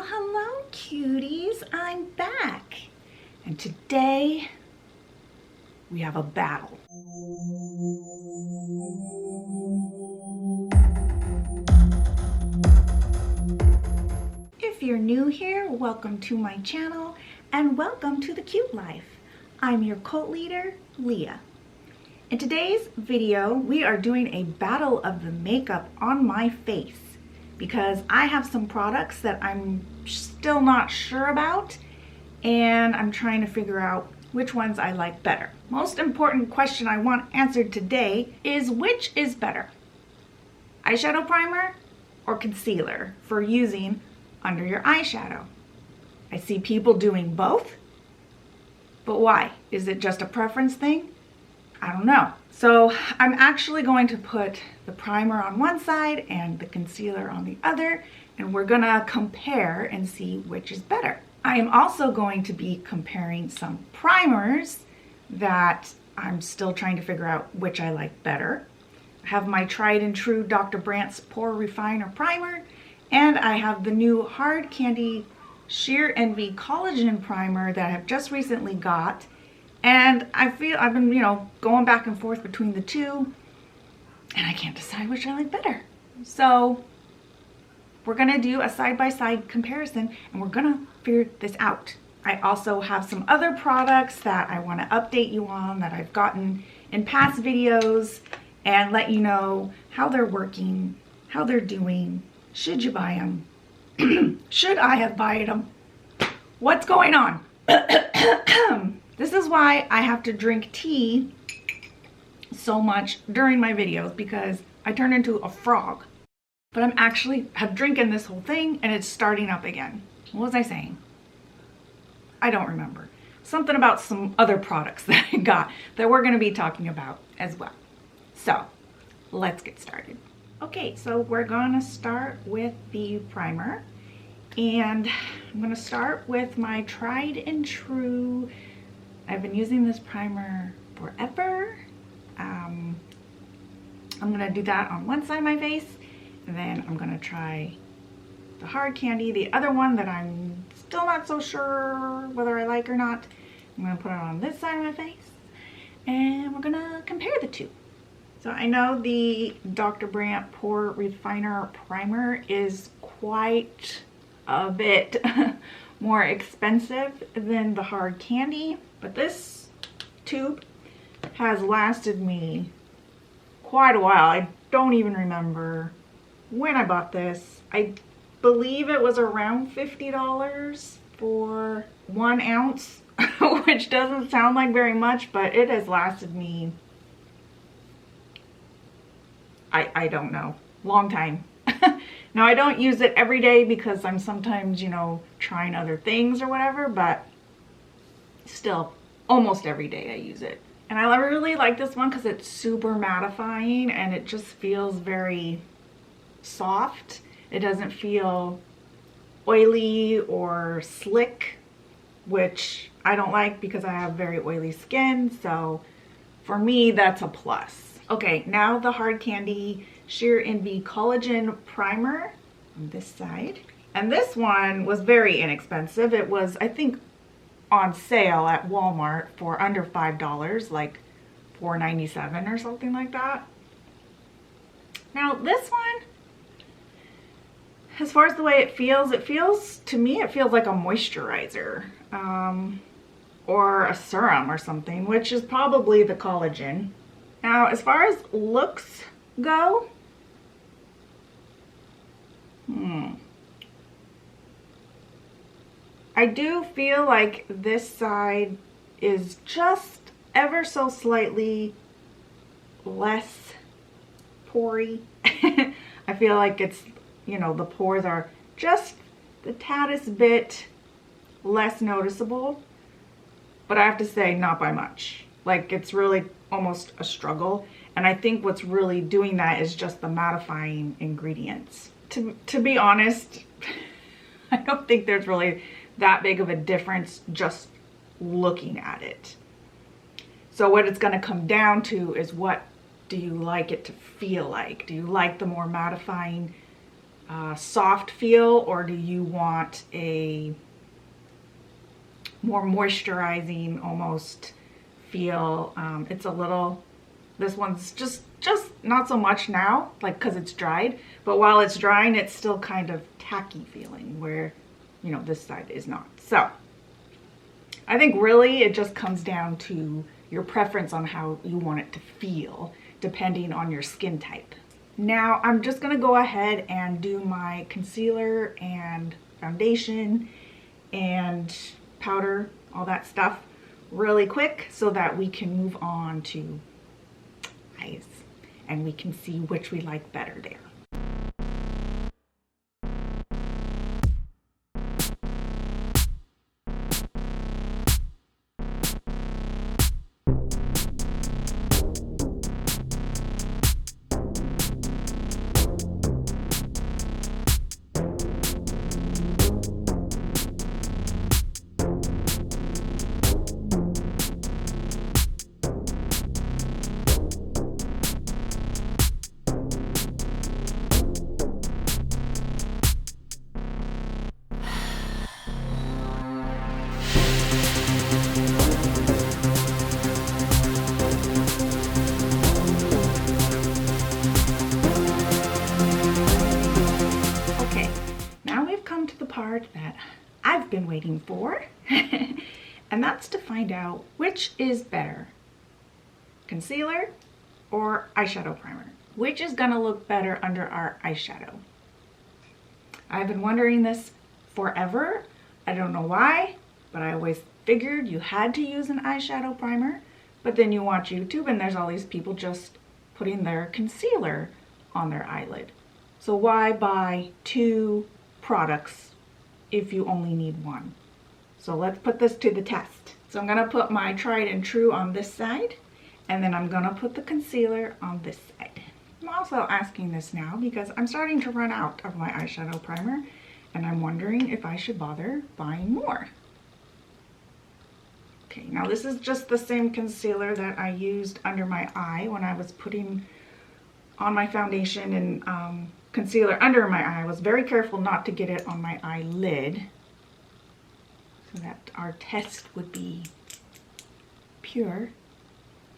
hello cuties, I'm back. And today we have a battle. If you're new here, welcome to my channel and welcome to the Cute Life. I'm your cult leader, Leah. In today's video, we are doing a battle of the makeup on my face because I have some products that I'm still not sure about and I'm trying to figure out which ones I like better. Most important question I want answered today is which is better? Eyeshadow primer or concealer for using under your eyeshadow? I see people doing both, but why? Is it just a preference thing? I don't know. So I'm actually going to put the primer on one side and the concealer on the other, and we're gonna compare and see which is better. I am also going to be comparing some primers that I'm still trying to figure out which I like better. I have my tried and true Dr. Brandt's Pore Refiner Primer, and I have the new Hard Candy Sheer Envy Collagen Primer that I have just recently got. And I feel I've been, going back and forth between the two, and I can't decide which I like better. So we're gonna do a side-by-side comparison and we're gonna figure this out. I also have some other products that I wanna update you on that I've gotten in past videos and let you know how they're working, how they're doing, should you buy them, should I have bought them, what's going on? This is why I have to drink tea so much during my videos because I turn into a frog. But I'm actually drinking this whole thing and it's starting up again. What was I saying? I don't remember. Something about some other products that I got that we're going to be talking about as well. So let's get started. Okay, so we're going to start with the primer. And I'm going to start with my tried and true. I've been using this primer forever. I'm gonna do that on one side of my face, and then I'm gonna try the Hard Candy, the other one that I'm still not so sure whether I like or not. I'm gonna put it on this side of my face, and we're gonna compare the two. So I know the Dr. Brandt Pore Refiner Primer is quite a bit more expensive than the Hard Candy, but this tube has lasted me quite a while. I don't even remember when I bought this. I believe it was around $50 for 1 ounce, which doesn't sound like very much, but it has lasted me, I don't know, long time. Now I don't use it every day because I'm sometimes, trying other things or whatever, but still almost every day I use it. And I really like this one because it's super mattifying and it just feels very soft. It doesn't feel oily or slick, which I don't like because I have very oily skin. So for me, that's a plus. Okay, now the Hard Candy Sheer Envy Collagen Primer on this side. And this one was very inexpensive. It was, I think, on sale at Walmart for under $5, like $4.97 or something like that. Now this one, as far as the way it feels to me, it feels like a moisturizer or a serum or something, which is probably the collagen. Now, as far as looks go, I do feel like this side is just ever so slightly less pory. I feel like it's, the pores are just the tattest bit less noticeable, but I have to say not by much. Like it's really almost a struggle. And I think what's really doing that is just the mattifying ingredients. To be honest, I don't think there's really that big of a difference just looking at it. So what it's going to come down to is what do you like it to feel like? Do you like the more mattifying soft feel, or do you want a more moisturizing almost feel? It's a little, this one's just not so much now, like, because it's dried, but while it's drying it's still kind of tacky feeling, where, you know, this side is not. So I think really it just comes down to your preference on how you want it to feel depending on your skin type. Now I'm just gonna go ahead and do my concealer and foundation and powder, all that stuff really quick so that we can move on to eyes and we can see which we like better there. Part that I've been waiting for, and that's to find out which is better, concealer or eyeshadow primer. Which is gonna look better under our eyeshadow? I've been wondering this forever. I don't know why, but I always figured you had to use an eyeshadow primer, but then you watch YouTube and there's all these people just putting their concealer on their eyelid. So why buy two products if you only need one? So let's put this to the test. So I'm gonna put my tried and true on this side, and then I'm gonna put the concealer on this side. I'm also asking this now because I'm starting to run out of my eyeshadow primer, and I'm wondering if I should bother buying more. Okay, now this is just the same concealer that I used under my eye when I was putting on my foundation and concealer under my eye. I was very careful not to get it on my eyelid so that our test would be pure.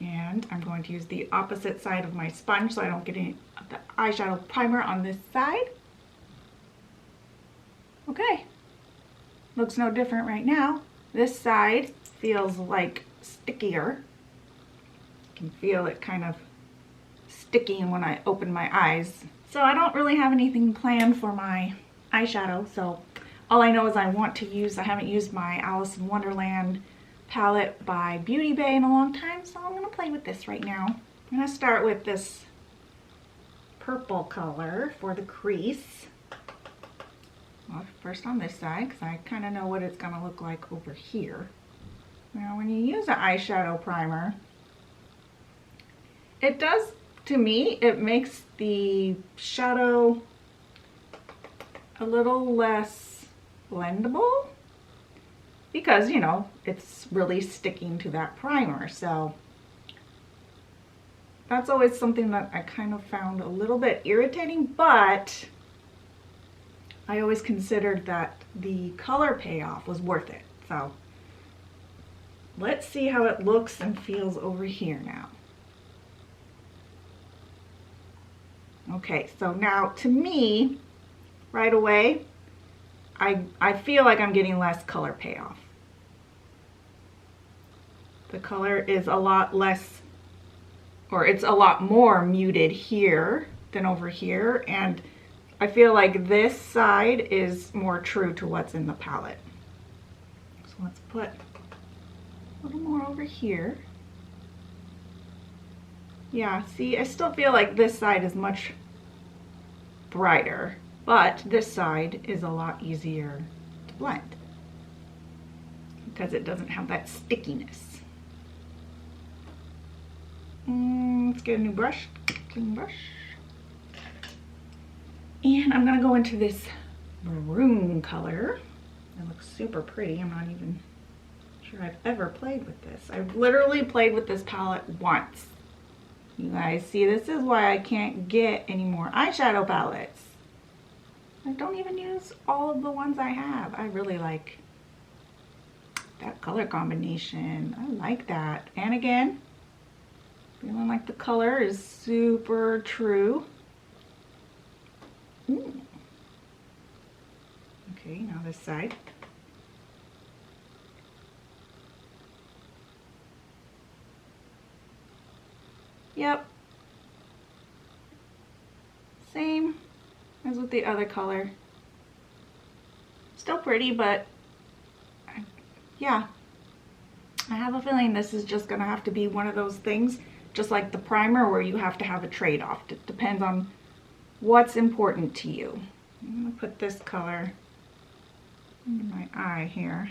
And I'm going to use the opposite side of my sponge so I don't get any of the eyeshadow primer on this side. Okay, looks no different right now. This side feels like stickier. You can feel it kind of sticking when I open my eyes. So I don't really have anything planned for my eyeshadow, so all I know is I want to use, I haven't used my Alice in Wonderland palette by Beauty Bay in a long time, so I'm gonna play with this right now. I'm gonna start with this purple color for the crease. Well, first on this side, because I kind of know what it's gonna look like over here. Now when you use an eyeshadow primer, it does, to me, it makes the shadow a little less blendable because, you know, it's really sticking to that primer. So that's always something that I kind of found a little bit irritating, but I always considered that the color payoff was worth it. So let's see how it looks and feels over here now. Okay, so now to me, right away, I feel like I'm getting less color payoff. The color is a lot less, or it's a lot more muted here than over here, and I feel like this side is more true to what's in the palette. So let's put a little more over here. Yeah, see, I still feel like this side is much brighter, but this side is a lot easier to blend because it doesn't have that stickiness. Let's get a new brush, clean brush. And I'm gonna go into this maroon color. It looks super pretty. I'm not even sure I've ever played with this. I've literally played with this palette once. You guys see, this is why I can't get any more eyeshadow palettes. I don't even use all of the ones I have. I really like that color combination. I like that. And again, feeling like the color is super true. Ooh. Okay, now this side. Yep. Same as with the other color. Still pretty, but yeah. I have a feeling this is just gonna have to be one of those things, just like the primer, where you have to have a trade-off. It depends on what's important to you. I'm gonna put this color in my eye here.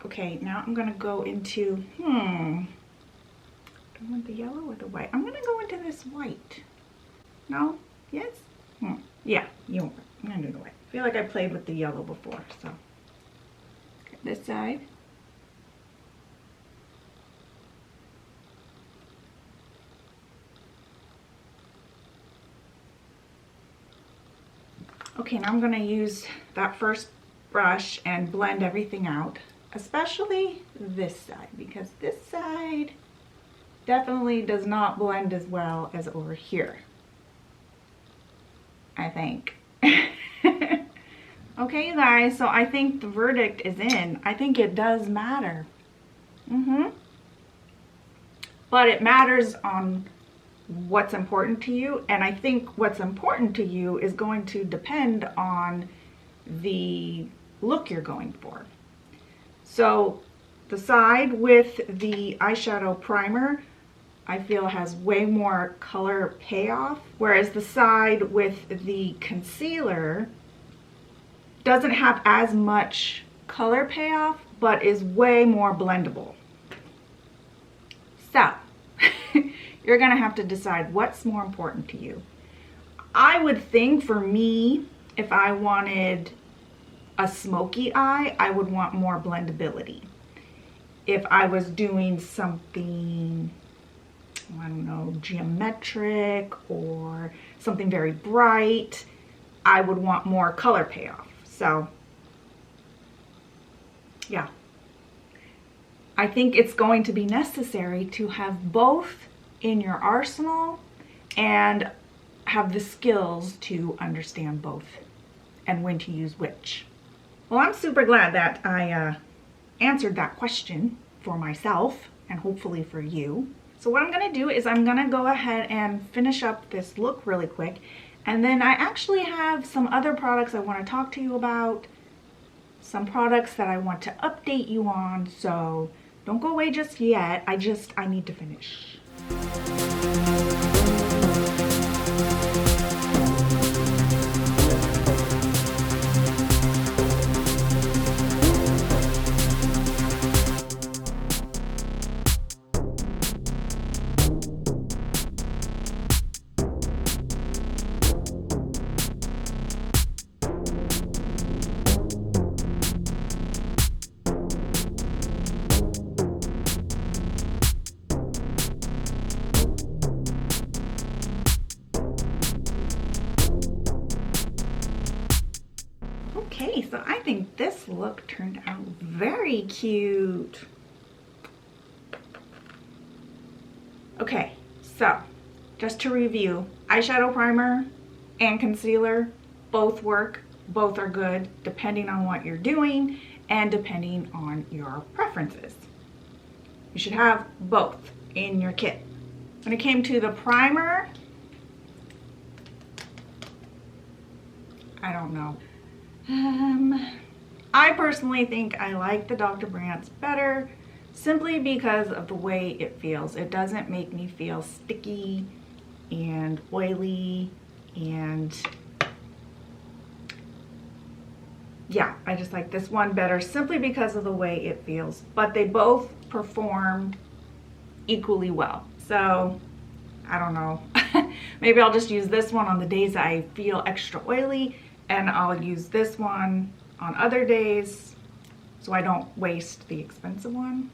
Okay, now I'm gonna go into, do I want the yellow or the white? I'm gonna go into this white. No? Yes? Yeah, I'm gonna do the white. I feel like I played with the yellow before, so. Okay, this side. Okay, now I'm gonna use that first brush and blend everything out, especially this side, because this side definitely does not blend as well as over here, I think. Okay, you guys, so I think the verdict is in. I think it does matter. But it matters on what's important to you, and I think what's important to you is going to depend on the look you're going for. So the side with the eyeshadow primer, I feel has way more color payoff, whereas the side with the concealer doesn't have as much color payoff, but is way more blendable. So you're gonna have to decide what's more important to you. I would think for me, if I wanted a smoky eye, I would want more blendability. If I was doing something, I don't know, geometric or something very bright, I would want more color payoff. So yeah, I think it's going to be necessary to have both in your arsenal and have the skills to understand both and when to use which. Well, I'm super glad that I answered that question for myself and hopefully for you. So what I'm gonna do is I'm gonna go ahead and finish up this look really quick, and then I actually have some other products I want to talk to you about, some products that I want to update you on, so don't go away just yet. I need to finish. Okay, so I think this look turned out very cute. Okay, so just to review, eyeshadow primer and concealer both work, both are good depending on what you're doing and depending on your preferences. You should have both in your kit. When it came to the primer, I don't know. I personally think I like the Dr. Brandt's better simply because of the way it feels. It doesn't make me feel sticky and oily, and yeah, I just like this one better simply because of the way it feels, but they both perform equally well. So I don't know. Maybe I'll just use this one on the days I feel extra oily, and I'll use this one on other days so I don't waste the expensive one.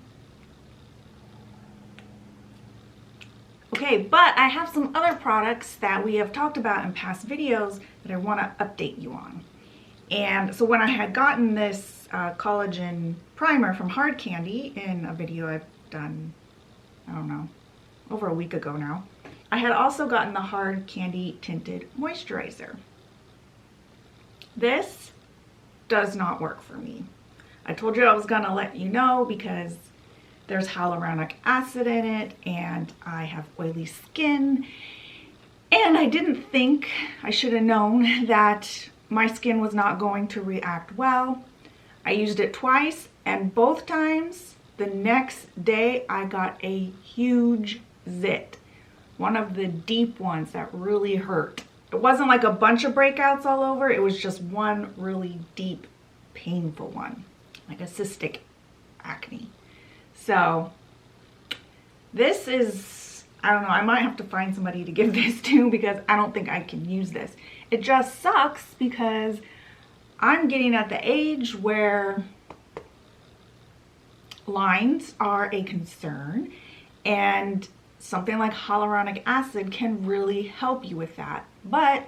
Okay, but I have some other products that we have talked about in past videos that I want to update you on. And so when I had gotten this collagen primer from Hard Candy in a video I've done, I don't know, over a week ago now, I had also gotten the Hard Candy Tinted Moisturizer. This does not work for me. I told you I was gonna let you know because there's hyaluronic acid in it and I have oily skin, and I didn't think, I should have known that my skin was not going to react well. I used it twice, and both times the next day I got a huge zit. One of the deep ones that really hurt. It wasn't like a bunch of breakouts all over, it was just one really deep, painful one, like a cystic acne. So this is, I don't know, I might have to find somebody to give this to because I don't think I can use this. It just sucks because I'm getting at the age where lines are a concern, and something like hyaluronic acid can really help you with that. But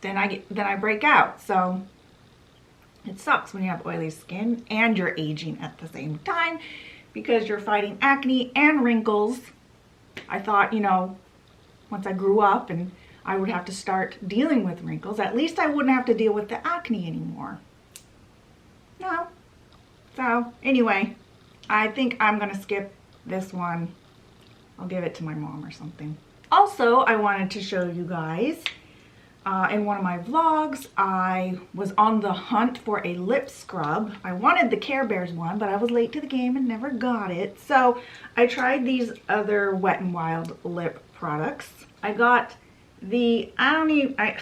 then I break out. So it sucks when you have oily skin and you're aging at the same time because you're fighting acne and wrinkles. I thought, you know, once I grew up and I would have to start dealing with wrinkles, at least I wouldn't have to deal with the acne anymore. No. So anyway, I think I'm gonna skip this one. I'll give it to my mom or something. Also, I wanted to show you guys, in one of my vlogs, I was on the hunt for a lip scrub. I wanted the Care Bears one, but I was late to the game and never got it. So I tried these other Wet n Wild lip products. I got the, I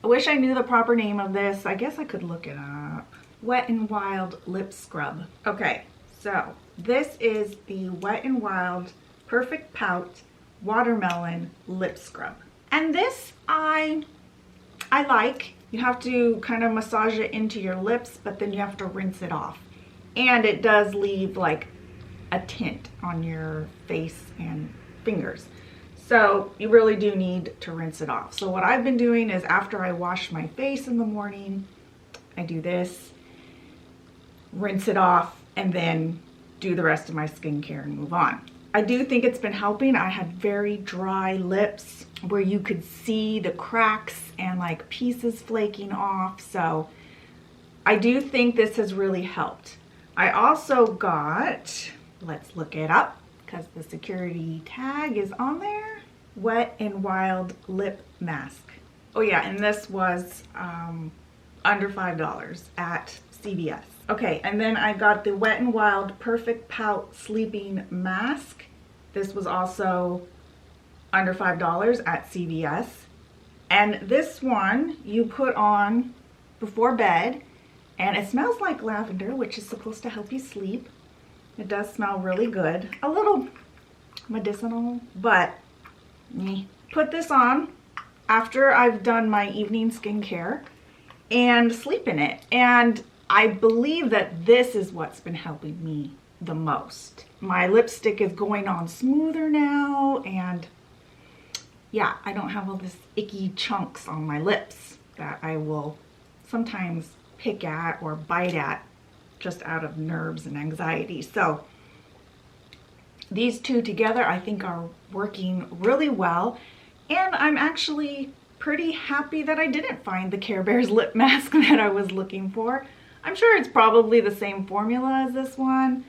wish I knew the proper name of this. I guess I could look it up. Wet n Wild lip scrub. Okay, so this is the Wet n Wild Perfect Pout Watermelon Lip Scrub. And this I like. You have to kind of massage it into your lips, but then you have to rinse it off. And it does leave like a tint on your face and fingers. So you really do need to rinse it off. So what I've been doing is after I wash my face in the morning, I do this, rinse it off, and then do the rest of my skincare and move on. I do think it's been helping. I had very dry lips where you could see the cracks and like pieces flaking off. So I do think this has really helped. I also got, let's look it up because the security tag is on there, Wet n Wild Lip Mask. Oh yeah, and this was under $5 at CVS. Okay, and then I got the Wet n Wild Perfect Pout Sleeping Mask. This was also under $5 at CVS. And this one you put on before bed, and it smells like lavender, which is supposed to help you sleep. It does smell really good. A little medicinal, but put this on after I've done my evening skincare and sleep in it. And I believe that this is what's been helping me the most. My lipstick is going on smoother now, and yeah, I don't have all this icky chunks on my lips that I will sometimes pick at or bite at just out of nerves and anxiety. So these two together I think are working really well, and I'm actually pretty happy that I didn't find the Care Bears lip mask that I was looking for. I'm sure it's probably the same formula as this one,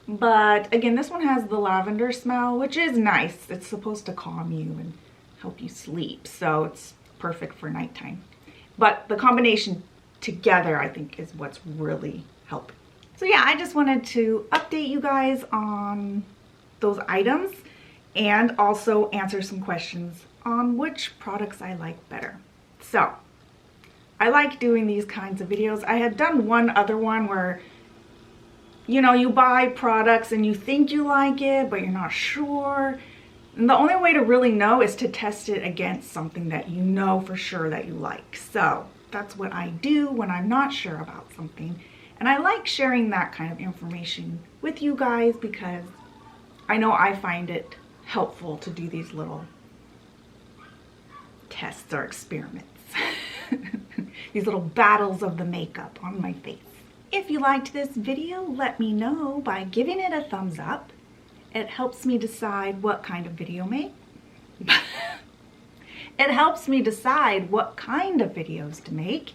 but again, this one has the lavender smell, which is nice. It's supposed to calm you and help you sleep, so it's perfect for nighttime. But the combination together, I think, is what's really helping. So yeah, I just wanted to update you guys on those items and also answer some questions on which products I like better. So I like doing these kinds of videos. I had done one other one where, you know, you buy products and you think you like it, but you're not sure. And the only way to really know is to test it against something that you know for sure that you like. So that's what I do when I'm not sure about something. And I like sharing that kind of information with you guys because I know I find it helpful to do these little tests or experiments. These little battles of the makeup on my face. If you liked this video, let me know by giving it a thumbs up. It helps me decide what kind of video make. It helps me decide what kind of videos to make,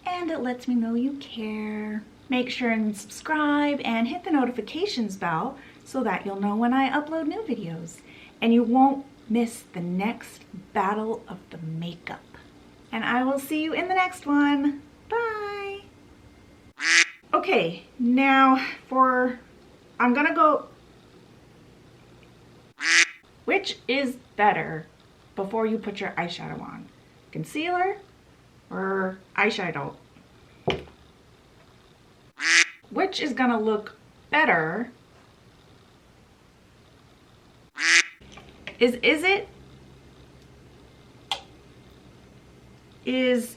and it lets me know you care. Make sure and subscribe and hit the notifications bell so that you'll know when I upload new videos, and you won't miss the next battle of the makeup. And I will see you in the next one. Bye. Okay, now I'm gonna go, which is better before you put your eyeshadow on? Concealer or eyeshadow? Which is gonna look better? Is